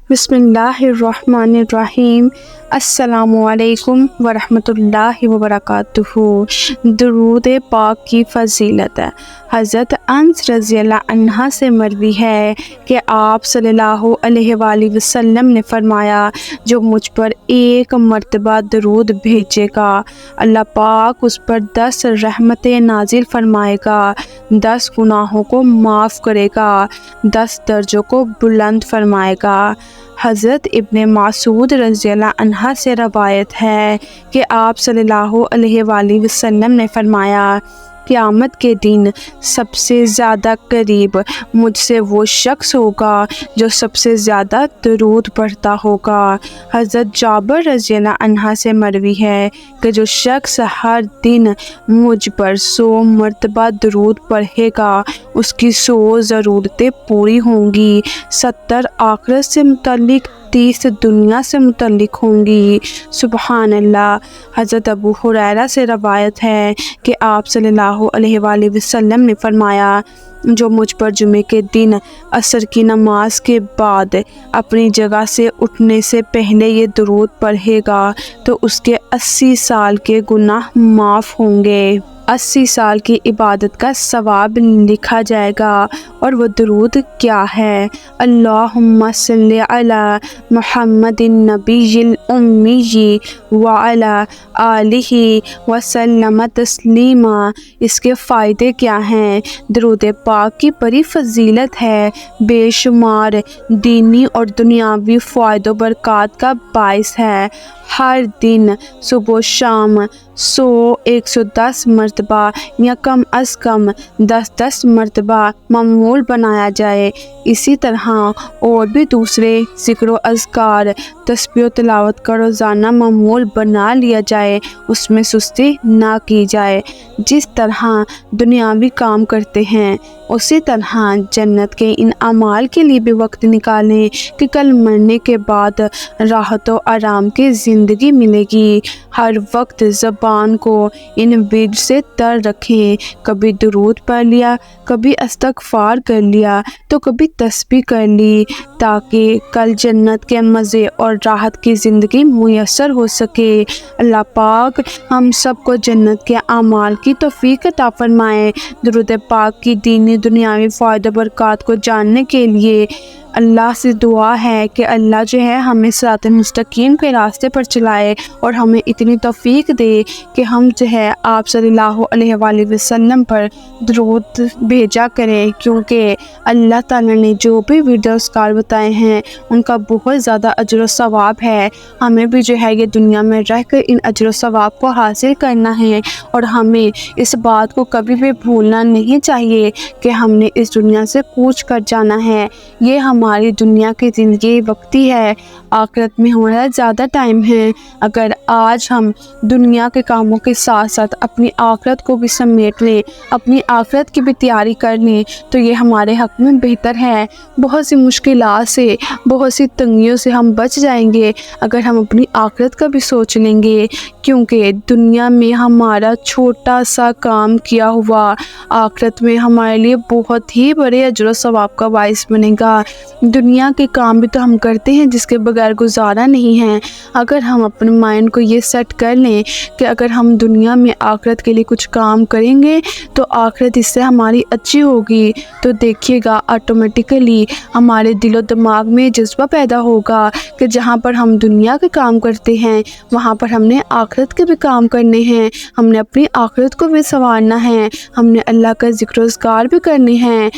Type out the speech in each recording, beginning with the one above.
बिस्मिल्लाहिर्रहमानिर्रहीम। अस्सलामुअलैकुम वरहमतुल्लाहि वबरकातुहू। दुरूद पाक की फ़ज़ीलत है। हज़रत अनस रज़ियल्लाहु अन्हा से मरवी है कि आप सल्लल्लाहु अलैहि वसल्लम ने फरमाया, जो मुझ पर एक मर्तबा दरूद भेजेगा, अल्लाह पाक उस पर 10 रहमतें नाजिल फरमाएगा, 10 गुनाहों को माफ़ करेगा, 10 दर्जों को बुलंद फरमाएगा। हज़रत इब्ने मासूद रज़ियल्लाहु अन्हा से रवायत है कि आप सल्लल्लाहु अलैहि वसल्लम ने फरमाया, क़यामत के दिन सबसे ज़्यादा करीब मुझसे वो शख्स होगा जो सबसे ज़्यादा दरूद पढ़ता होगा। हज़रत जाबिर रज़ियल्लाहु अन्हा से मरवी है कि जो शख्स हर दिन मुझ पर 100 मरतबा दरूद पढ़ेगा, उसकी 100 ज़रूरतें पूरी होंगी। 70 आखिरत से मुतल्लिक, 30 दुनिया से मुतल्लिक होंगी। सुबहान अल्लाह। हज़रत अबू हुरैरा से रवायत है कि आप सल्लल्लाहु अलैहि वसल्लम ने फरमाया, जो मुझ पर जुमे के दिन असर की नमाज के बाद अपनी जगह से उठने से पहले ये दुरूद पढ़ेगा तो उसके 80 साल के गुनाह माफ़ होंगे। 80 साल की इबादत का सवाब लिखा जाएगा। और वो दरूद क्या है? अल्लाहुम्मा सल्ली अला मुहम्मदिन नबिय्यिल उम्मी व अला आलिहि व सल्लम तस्लीमा। इसके फ़ायदे क्या हैं? दरूद पाक की बड़ी फजीलत है, बेशुमार दीनी और दुनियावी फ़ायदों बरक़ात का बाइस है। हर दिन सुबह शाम 110 मरतबा या कम अज़ कम 10 मरतबा मामूल बनाया जाए। इसी तरह और भी दूसरे ज़िक्र व अज़कार, तस्बीह व तिलावत का रोज़ाना मामूल बना लिया जाए, उसमें सुस्ती ना की जाए। जिस तरह दुनियावी काम करते हैं, उसी तरह जन्नत के इन अमाल के लिए भी वक्त निकालें कि कल मरने के बाद राहत व आराम की ज़िंदगी मिलेगी। हर वक्त ज़बान को इन विर्द से तर रखें। कभी दुरूद पढ़ लिया, कभी इस्तग़फ़ार कर लिया, तो कभी तस्बीह कर ली, ताकि कल जन्नत के मज़े और राहत की ज़िंदगी मुयस्सर हो सके। अल्लाह पाक हम सबको जन्नत के अमाल की तौफ़ीक़ अता फ़रमाए। दुरूद पाक की दीनी दुनियावी फ़ायदे बरक़ात को जानने के लिए अल्लाह से दुआ है कि अल्लाह जो है हमें सिरात मुस्तकीम के रास्ते पर चलाए और हमें इतनी तौफ़ीक़ दे कि हम जो है आप सल्लल्लाहु अलैहि वसल्लम पर दरूद भेजा करें, क्योंकि अल्लाह ताला ने जो भी विर्द अज़कार बताए हैं उनका बहुत ज़्यादा अजर व सवाब है। हमें भी जो है ये दुनिया में रह कर इन अजर व सवाब को हासिल करना है और हमें इस बात को कभी भी भूलना नहीं चाहिए कि हमने इस दुनिया से कूच कर जाना है। ये हमारी दुनिया की ज़िंदगी वक्ती है, आखिरत में हमारा ज़्यादा टाइम है। अगर आज हम दुनिया के कामों के साथ साथ अपनी आखिरत को भी समेट लें, अपनी आखिरत की भी तैयारी कर लें, तो ये हमारे हक़ में बेहतर है। बहुत सी मुश्किलात से, बहुत सी तंगियों से हम बच जाएंगे अगर हम अपनी आखिरत का भी सोच लेंगे, क्योंकि दुनिया में हमारा छोटा सा काम किया हुआ आखिरत में हमारे लिए बहुत ही बड़े अजर व सवाब का बाइस बनेगा। दुनिया के काम भी तो हम करते हैं जिसके बगैर गुजारा नहीं है। अगर हम अपने माइंड को ये सेट कर लें कि अगर हम दुनिया में आखिरत के लिए कुछ काम करेंगे तो आखिरत इससे हमारी अच्छी होगी, तो देखिएगा ऑटोमेटिकली हमारे दिलो दिमाग में जज्बा पैदा होगा कि जहाँ पर हम दुनिया के काम करते हैं वहाँ पर हमने आखिरत के भी काम करने हैं, हमने अपनी आखिरत को भी संवारना है, हमने अल्लाह का ज़िक्र अज़कार भी करने हैं।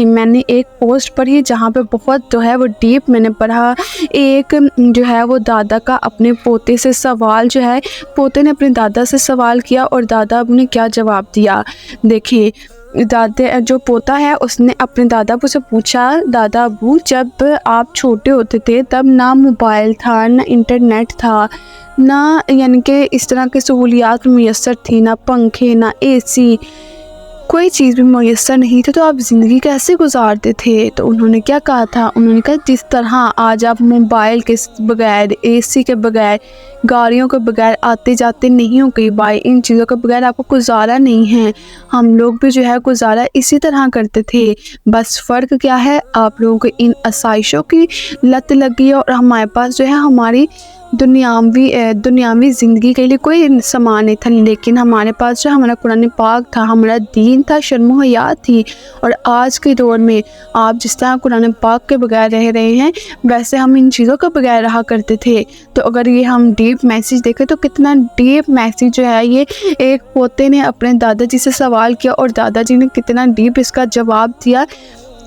मैंने एक पोस्ट पढ़ी जहाँ पे बहुत जो है वो डीप मैंने पढ़ा। एक जो है वो दादा का अपने पोते से सवाल जो है, पोते ने अपने दादा से सवाल किया और दादा ने क्या जवाब दिया। देखिए, दादा जो पोता है उसने अपने दादा से पूछा, दादा अबू जब आप छोटे होते थे तब ना मोबाइल था, ना इंटरनेट था, ना यानी कि इस तरह की सहूलियात मुयस्सर थी, ना पंखे, ना एसी, کوئی چیز بھی میسر نہیں تھی تو آپ زندگی کیسے گزارتے تھے؟ تو انہوں نے کیا کہا تھا؟ انہوں نے کہا جس طرح آج آپ موبائل کے بغیر، اے سی کے بغیر، گاڑیوں کے بغیر آتے جاتے نہیں ہو کہیں باہر، ان چیزوں کے بغیر آپ کو گزارا نہیں ہے، ہم لوگ بھی جو ہے گزارا اسی طرح کرتے تھے، بس فرق کیا ہے، آپ لوگوں کو ان آسائشوں کی لت لگی اور ہمارے پاس جو ہے ہماری دنیاوی زندگی کے لیے کوئی سامان نہیں تھا، لیکن ہمارے پاس جو ہمارا قرآن پاک تھا، ہمارا دین تھا، شرم و حیات تھی۔ اور آج کے دور میں آپ جس طرح قرآن پاک کے بغیر رہ رہے ہیں، ویسے ہم ان چیزوں کے بغیر رہا کرتے تھے۔ تو اگر یہ ہم ڈیپ میسیج دیکھیں تو کتنا ڈیپ میسیج جو ہے، یہ ایک پوتے نے اپنے دادا جی سے سوال کیا اور دادا جی نے کتنا ڈیپ اس کا جواب دیا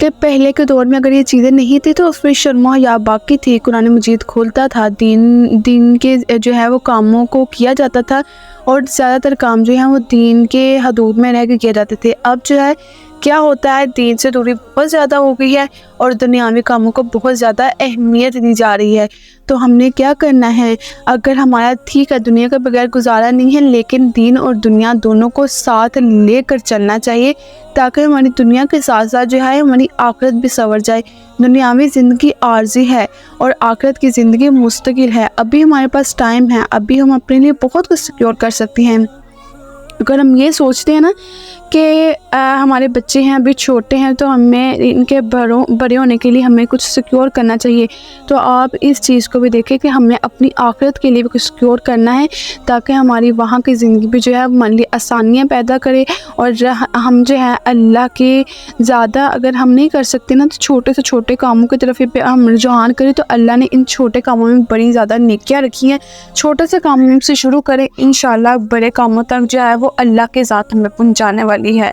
کہ پہلے کے دور میں اگر یہ چیزیں نہیں تھی تو اس میں شرم و حیا باقی تھی، قرآن مجید کھولتا تھا، دین کے جو ہے وہ کاموں کو کیا جاتا تھا، اور زیادہ تر کام جو ہیں وہ دین کے حدود میں رہ کے کیے جاتے تھے۔ اب جو ہے کیا ہوتا ہے، دین سے دوری بہت زیادہ ہو گئی ہے اور دنیاوی کاموں کو بہت زیادہ اہمیت دی جا رہی ہے۔ تو ہم نے کیا کرنا ہے، اگر ہمارا ٹھیک ہے دنیا کے بغیر گزارا نہیں ہے، لیکن دین اور دنیا دونوں کو ساتھ لے کر چلنا چاہیے، تاکہ ہماری دنیا کے ساتھ ساتھ جو ہے ہماری آخرت بھی سنور جائے۔ دنیاوی زندگی عارضی ہے اور آخرت کی زندگی مستقل ہے۔ ابھی ہمارے پاس ٹائم ہے، ابھی ہم اپنے لیے بہت کچھ سیکیور کر سکتے ہیں۔ اگر ہم یہ سوچتے ہیں نا کہ ہمارے بچے ہیں ابھی چھوٹے ہیں تو ہمیں ان کے بڑے ہونے کے لیے ہمیں کچھ سیکیور کرنا چاہیے، تو آپ اس چیز کو بھی دیکھیں کہ ہمیں اپنی آخرت کے لیے بھی کچھ سیکیور کرنا ہے، تاکہ ہماری وہاں کی زندگی بھی جو ہے ہمارے لیے آسانیاں پیدا کرے، اور ہم جو ہے اللہ کے زیادہ اگر ہم نہیں کر سکتے نا تو چھوٹے سے چھوٹے کاموں کی طرف ہم رجوع کریں، تو اللہ نے ان چھوٹے کاموں میں بڑی زیادہ نیکیاں رکھی ہیں۔ چھوٹے سے کاموں سے شروع کریں، انشاءاللہ بڑے کاموں تک جو ہے وہ اللہ کے ذات ہمیں پہنچانے والی ہے۔